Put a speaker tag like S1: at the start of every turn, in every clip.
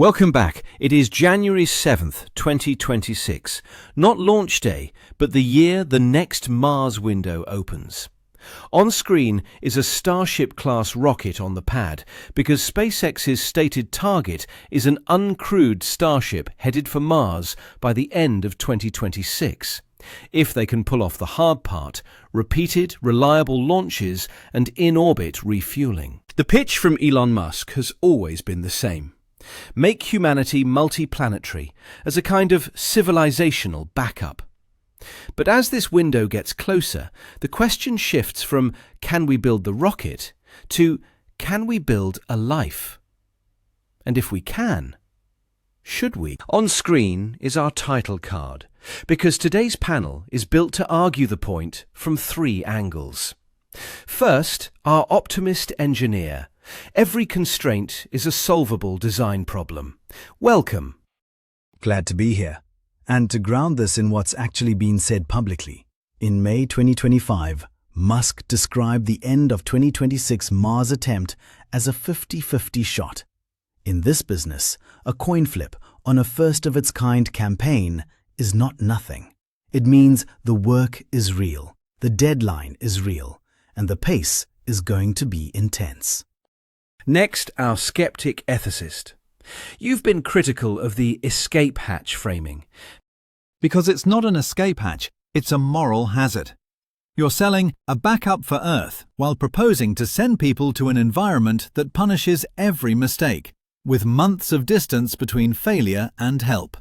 S1: Welcome back. It is January 7th, 2026. Not launch day, but the year the next Mars window opens. On screen is a Starship-class rocket on the pad, because SpaceX's stated target is an uncrewed Starship headed for Mars by the end of 2026. If they can pull off the hard part, repeated, reliable launches and in-orbit refueling. The pitch from Elon Musk has always been the same. Make humanity multi-planetary, as a kind of civilizational backup. But as this window gets closer, the question shifts from can we build the rocket to can we build a life? And if we can, should we? On screen is our title card, because today's panel is built to argue the point from 3 angles. First, our optimist engineer. Every constraint is a solvable design problem. Welcome.
S2: Glad to be here. And to ground this in what's actually been said publicly. In May 2025, Musk described the end of 2026 Mars attempt as a 50-50 shot. In this business, a coin flip on a first-of-its-kind campaign is not nothing. It means the work is real, the deadline is real, and the pace is going to be intense.
S1: Next, our skeptic ethicist. You've been critical of the escape hatch framing.
S3: Because it's not an escape hatch, it's a moral hazard. You're selling a backup for Earth while proposing to send people to an environment that punishes every mistake, with months of distance between failure and help.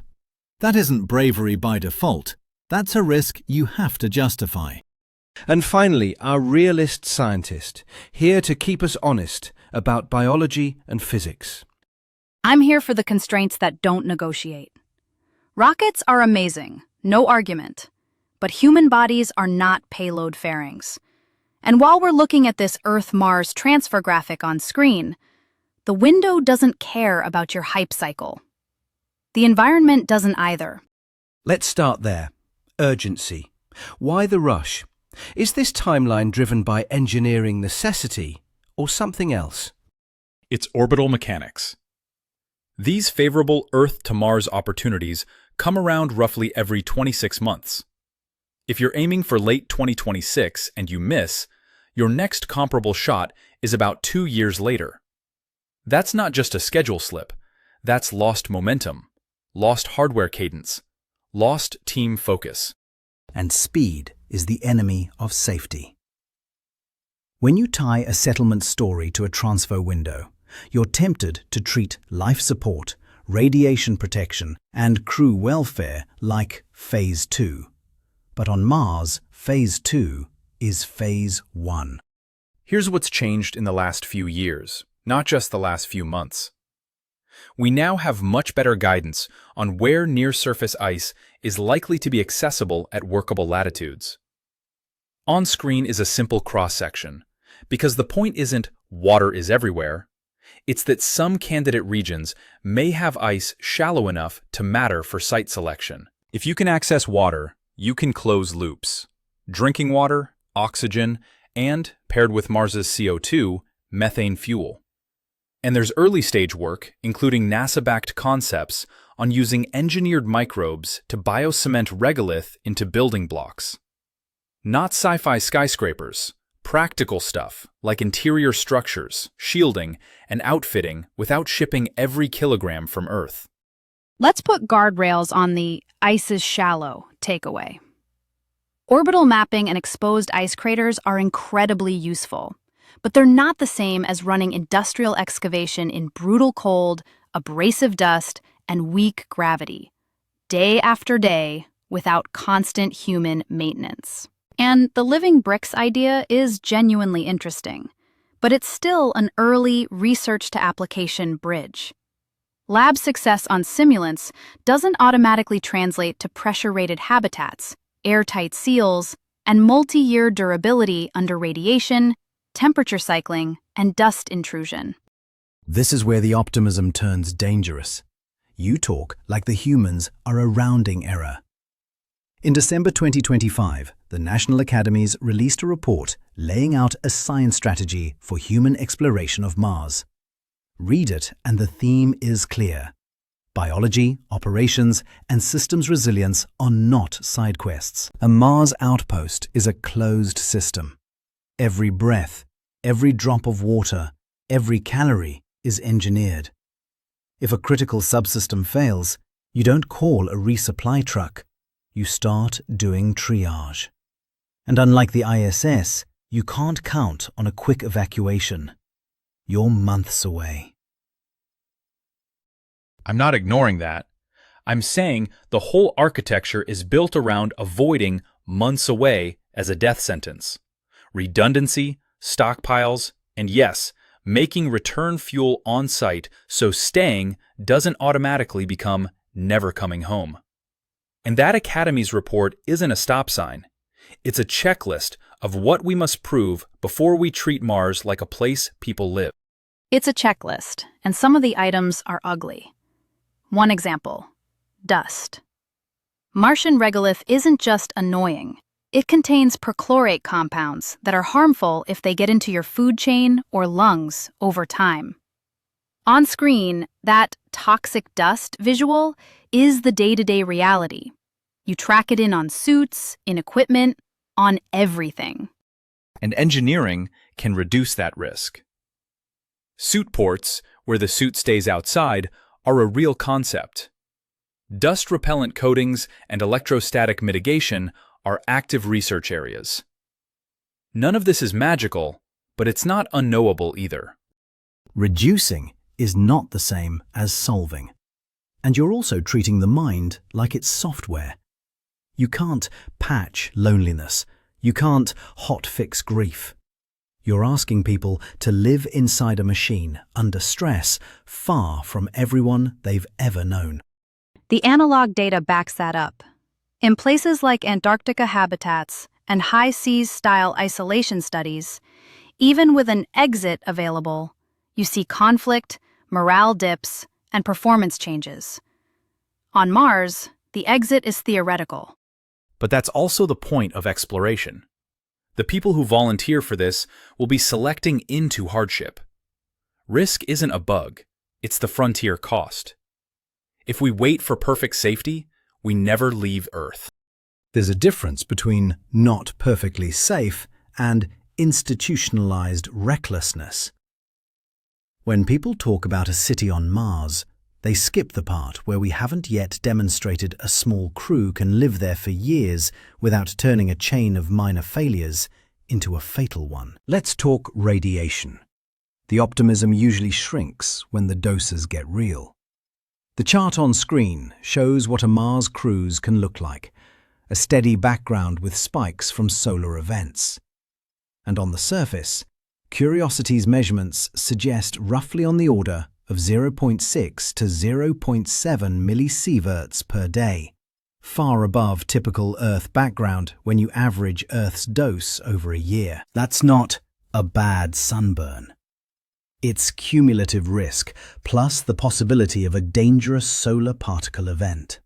S3: That isn't bravery by default. That's a risk you have to justify.
S1: And finally, our realist scientist, here to keep us honest about biology and physics.
S4: I'm here for the constraints that don't negotiate. Rockets are amazing, no argument. But human bodies are not payload fairings. And while we're looking at this Earth-Mars transfer graphic on screen, the window doesn't care about your hype cycle. The environment doesn't either.
S1: Let's start there. Urgency. Why the rush? Is this timeline driven by engineering necessity or something else?
S5: It's orbital mechanics. These favorable Earth-to-Mars opportunities come around roughly every 26 months. If you're aiming for late 2026 and you miss, your next comparable shot is about 2 years later. That's not just a schedule slip. That's lost momentum, lost hardware cadence, lost team focus.
S2: And speed is the enemy of safety. When you tie a settlement story to a transfer window, you're tempted to treat life support, radiation protection, and crew welfare like Phase 2. But on Mars, Phase 2 is Phase 1.
S5: Here's what's changed in the last few years, not just the last few months. We now have much better guidance on where near-surface ice is likely to be accessible at workable latitudes. On screen is a simple cross-section, because the point isn't water is everywhere. It's that some candidate regions may have ice shallow enough to matter for site selection. If you can access water, you can close loops. Drinking water, oxygen, and, paired with Mars's CO2, methane fuel. And there's early-stage work, including NASA-backed concepts, on using engineered microbes to biocement regolith into building blocks. Not sci-fi skyscrapers, practical stuff like interior structures, shielding, and outfitting without shipping every kilogram from Earth.
S4: Let's put guardrails on the ice is shallow takeaway. Orbital mapping and exposed ice craters are incredibly useful, but they're not the same as running industrial excavation in brutal cold, abrasive dust, and weak gravity, day after day, without constant human maintenance. And the living bricks idea is genuinely interesting, but it's still an early research-to-application bridge. Lab success on simulants doesn't automatically translate to pressure-rated habitats, airtight seals, and multi-year durability under radiation, temperature cycling, and dust intrusion.
S2: This is where the optimism turns dangerous. You talk like the humans are a rounding error. In December 2025, the National Academies released a report laying out a science strategy for human exploration of Mars. Read it and the theme is clear. Biology, operations, and systems resilience are not side quests. A Mars outpost is a closed system. Every breath, every drop of water, every calorie is engineered. If a critical subsystem fails, you don't call a resupply truck. You start doing triage. And unlike the ISS, you can't count on a quick evacuation. You're months away.
S5: I'm not ignoring that. I'm saying the whole architecture is built around avoiding months away as a death sentence. Redundancy, stockpiles, and yes, making return fuel on site so staying doesn't automatically become never coming home. And that Academy's report isn't a stop sign. It's a checklist of what we must prove before we treat Mars like a place people live.
S4: It's a checklist, and some of the items are ugly. One example: dust. Martian regolith isn't just annoying. It contains perchlorate compounds that are harmful if they get into your food chain or lungs over time. On screen, that toxic dust visual is the day-to-day reality. You track it in on suits, in equipment, on everything.
S5: And engineering can reduce that risk. Suit ports, where the suit stays outside, are a real concept. Dust-repellent coatings and electrostatic mitigation are active research areas. None of this is magical, but it's not unknowable either.
S2: Reducing is not the same as solving. And you're also treating the mind like it's software. You can't patch loneliness. You can't hot-fix grief. You're asking people to live inside a machine under stress, far from everyone they've ever known.
S4: The analog data backs that up. In places like Antarctica habitats and high seas style isolation studies, even with an exit available, you see conflict, morale dips, and performance changes. On Mars, the exit is theoretical.
S5: But that's also the point of exploration. The people who volunteer for this will be selecting into hardship. Risk isn't a bug, it's the frontier cost. If we wait for perfect safety, we never leave Earth.
S2: There's a difference between not perfectly safe and institutionalized recklessness. When people talk about a city on Mars, they skip the part where we haven't yet demonstrated a small crew can live there for years without turning a chain of minor failures into a fatal one. Let's talk radiation. The optimism usually shrinks when the doses get real. The chart on screen shows what a Mars cruise can look like, a steady background with spikes from solar events. And on the surface, Curiosity's measurements suggest roughly on the order of 0.6 to 0.7 millisieverts per day, far above typical Earth background when you average Earth's dose over a year. That's not a bad sunburn. It's cumulative risk, plus the possibility of a dangerous solar particle event.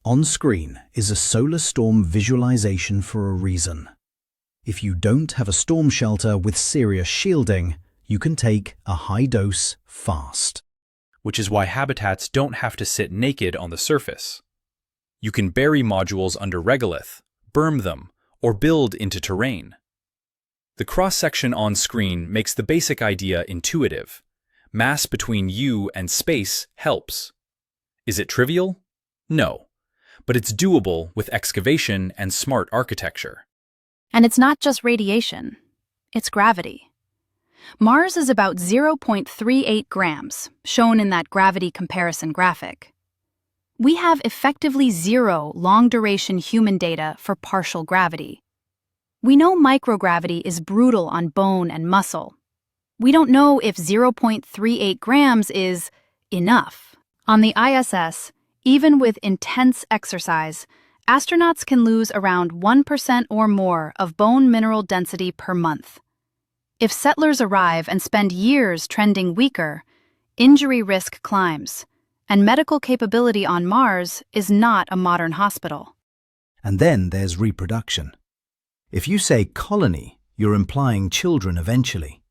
S2: On screen is a solar storm visualization for a reason. If you don't have a storm shelter with serious shielding, you can take a high dose fast.
S5: Which is why habitats don't have to sit naked on the surface. You can bury modules under regolith, berm them, or build into terrain. The cross-section on screen makes the basic idea intuitive. Mass between you and space helps. Is it trivial? No. But it's doable with excavation and smart architecture.
S4: And it's not just radiation, it's gravity. Mars is about 0.38 grams, shown in that gravity comparison graphic. We have effectively zero long-duration human data for partial gravity. We know microgravity is brutal on bone and muscle. We don't know if 0.38 grams is enough. On the ISS, even with intense exercise, astronauts can lose around 1% or more of bone mineral density per month. If settlers arrive and spend years trending weaker, injury risk climbs, and medical capability on Mars is not a modern hospital.
S2: And then there's reproduction. If you say colony, you're implying children eventually.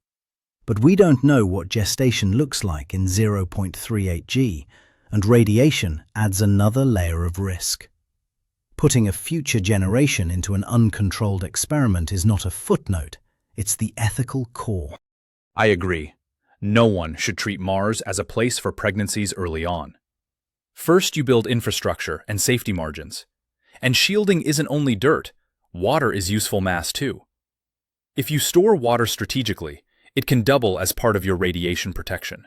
S2: But we don't know what gestation looks like in 0.38 G, and radiation adds another layer of risk. Putting a future generation into an uncontrolled experiment is not a footnote, it's the ethical core.
S5: I agree. No one should treat Mars as a place for pregnancies early on. First, you build infrastructure and safety margins. And shielding isn't only dirt. Water is useful mass too. If you store water strategically, it can double as part of your radiation protection.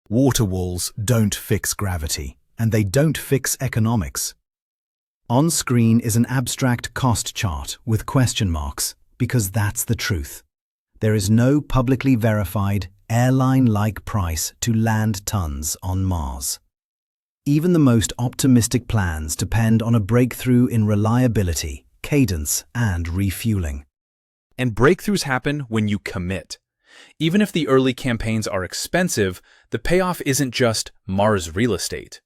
S2: Water walls don't fix gravity, and they don't fix economics. On screen is an abstract cost chart with question marks, because that's the truth. There is no publicly verified, airline-like price to land tons on Mars. Even the most optimistic plans depend on a breakthrough in reliability, cadence, and refueling.
S5: And breakthroughs happen when you commit. Even if the early campaigns are expensive, the payoff isn't just Mars real estate.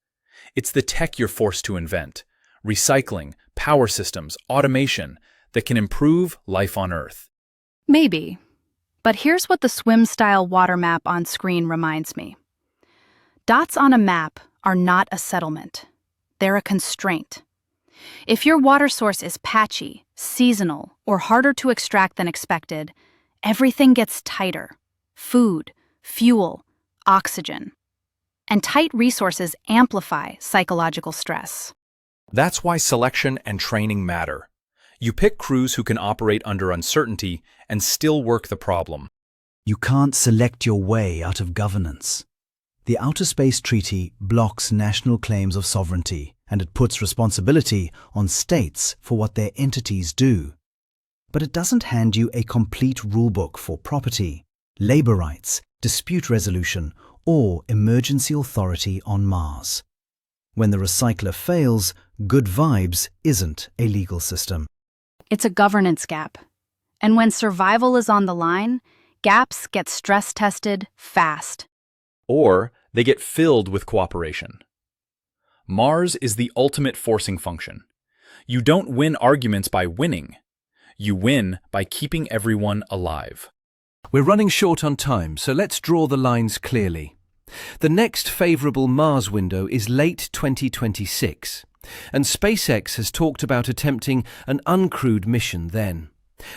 S5: It's the tech you're forced to invent, recycling, power systems, automation that can improve life on Earth.
S4: Maybe. But here's what the swim-style water map on screen reminds me. Dots on a map are not a settlement. They're a constraint. If your water source is patchy, seasonal, or harder to extract than expected, everything gets tighter. Food, fuel, oxygen. And tight resources amplify psychological stress.
S5: That's why selection and training matter. You pick crews who can operate under uncertainty and still work the problem.
S2: You can't select your way out of governance. The Outer Space Treaty blocks national claims of sovereignty, and it puts responsibility on states for what their entities do. But it doesn't hand you a complete rulebook for property, labor rights, dispute resolution, or emergency authority on Mars. When the recycler fails, good vibes isn't a legal system.
S4: It's a governance gap. And when survival is on the line, gaps get stress-tested fast.
S5: Or they get filled with cooperation. Mars is the ultimate forcing function. You don't win arguments by winning. You win by keeping everyone alive.
S1: We're running short on time, so let's draw the lines clearly. The next favourable Mars window is late 2026, and SpaceX has talked about attempting an uncrewed mission then.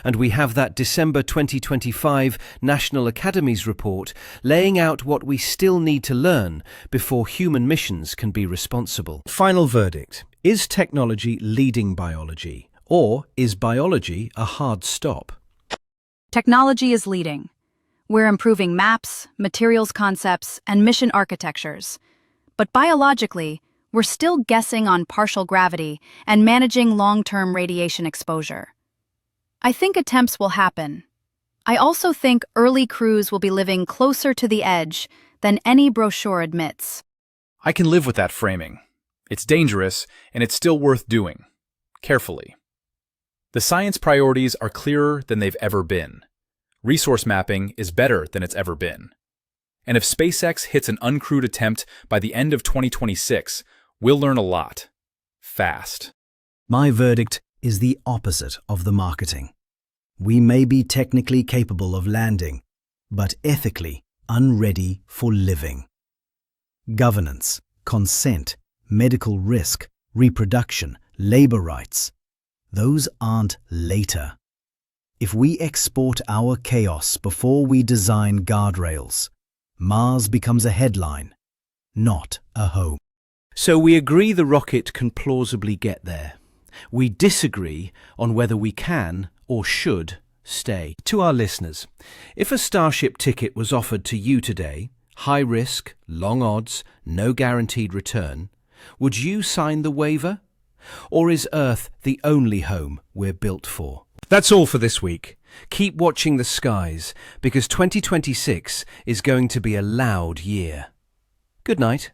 S1: And we have that December 2025 National Academies report laying out what we still need to learn before human missions can be responsible. Final verdict. Is technology leading biology, or is biology a hard stop?
S4: Technology is leading. We're improving maps, materials concepts, and mission architectures. But biologically, we're still guessing on partial gravity and managing long-term radiation exposure. I think attempts will happen. I also think early crews will be living closer to the edge than any brochure admits.
S5: I can live with that framing. It's dangerous, and it's still worth doing. Carefully. The science priorities are clearer than they've ever been. Resource mapping is better than it's ever been. And if SpaceX hits an uncrewed attempt by the end of 2026, we'll learn a lot. Fast.
S2: My verdict is the opposite of the marketing. We may be technically capable of landing, but ethically unready for living. Governance, consent, medical risk, reproduction, labor rights, those aren't later. If we export our chaos before we design guardrails, Mars becomes a headline, not a home.
S1: So we agree the rocket can plausibly get there. We disagree on whether we can or should stay. To our listeners, if a Starship ticket was offered to you today, high risk, long odds, no guaranteed return, would you sign the waiver? Or is Earth the only home we're built for? That's all for this week. Keep watching the skies, because 2026 is going to be a loud year. Good night.